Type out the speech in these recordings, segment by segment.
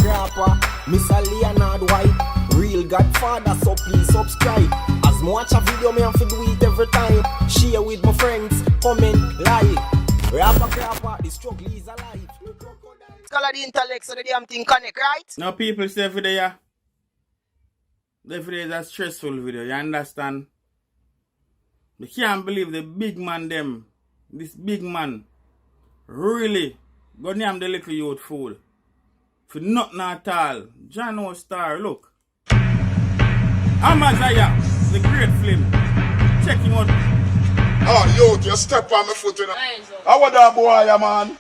Crapper, Mr. Leonard White, real Godfather, so please subscribe. As me watch a video, me have to do it every time. Share with my friends, comment, like. Rapper, crapper, the struggle is alive. Color the intellect so the damn thing connect, right? Now people say for the year. The video is a stressful video, you understand? You can't believe the big man them. This big man really go name the little youth fool. For nothing at all. John O. Star, look. Amaziah, the great film. Check him out. Oh, youth, you step on my foot, you know. How was that boy, man?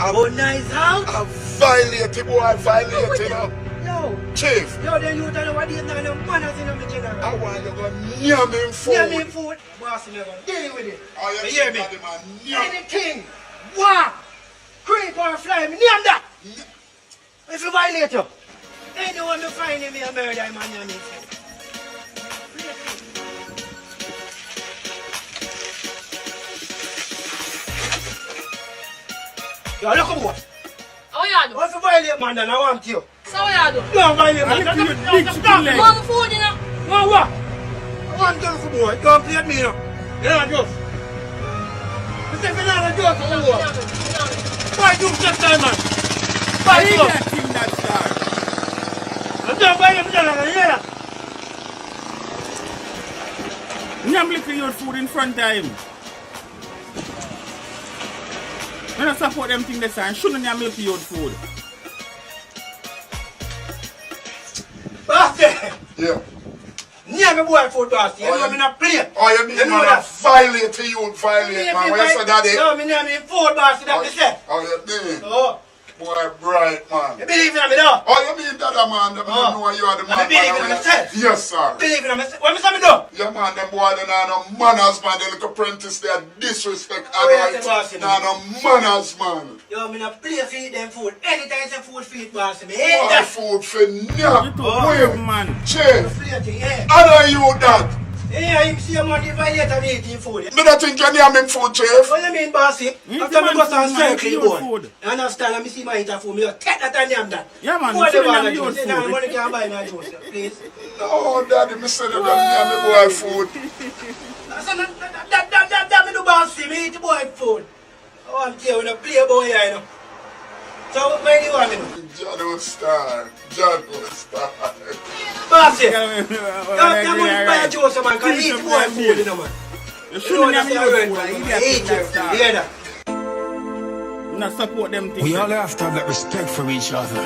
Our nice house? I violate, boy, violate, you know. Yo. Chief. Yo, then you tell me what is not no manners in the general. I want you to go near me food. Near me food. Boss, you never deal with it. Oh, you hear me? Man, near. Anything. What? Creep or fly me. Name that. If you violate you. Anyone to find me a murder, man, near me food. Yo, look at what? How you do? What's the violate, man, then I want you. So how you do? No, violate, man. You want the food, you know? No, what? I want to for boy. Don't play at me, you know. You're not just. You say you're not a joke for boy. Why do that time, man? Why Leave do that thing that star. I'm not buying him, yeah. Name little youth food in front of him. I don't support them thing this time. Shouldn't name little youth food. Bastard! Yeah. Near me boy food, bastard. You know me not play. Oh, you mean You know man, that? violate to you, violate, man. What you say, daddy? No, me near me food, bastard, that me say. Oh, you mean? Oh, Boy, bright, man. you believe in me, though? Oh, you mean that, man? Them Oh. know you are the man. I believe in man. myself. Yes, sir. Believe in me. What me say me do? Yeah, man, them boy, they not no manners, man. They look apprentice, they are disrespect Oh, yeah, adults. the boss, you know. Nah, no manners, man. Yo, me not play for eat them food. Anytime say food feed, bastard, me Boy, hate that. food for now. You too brave, man. Chief, Play thing, yeah. I know you that. Yeah, him see a man violate and eating food. Me don't think you name him food, Chief. What you mean, bossy? You After me man go stand food, man, circle, you boy. food. You understand? And me see my eat a food. Me just take that and name that. Yeah, man, Boy, you they shouldn't want have to your juice. Nah, food. money can't buy no juice, please. Oh, daddy, me said you don't name me boy food. So that me do bossy. Me eat the boy food. I want to when I play boy here, you know. So, where do you want me to do? John O. Star. John O. Star. Bossy. Yeah, Don't buy a juice, man. Because he eat the boy food, you know, man. You You shouldn't know name what your I'm food. saying? You I get hate that you. star. You hear that? You not support them things. We all have to have that respect for each other.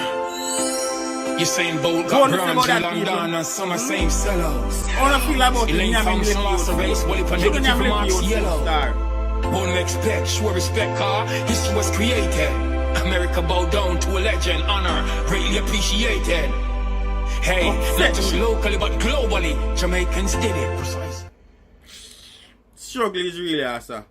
Usain Bolt Go on, got think bronze, about that, London, people. and some are same sellouts. How do you feel about it? Elaine Name Thompson little lost the youth race, food. well, if a Shouldn't name negative little marks youth food, yellow. star. Won't expect, show respect, car. History was created. America bowed down to a legend, honor, greatly appreciated. Hey, not just locally, but globally, Jamaicans did it. Precise. Struggle is really awesome.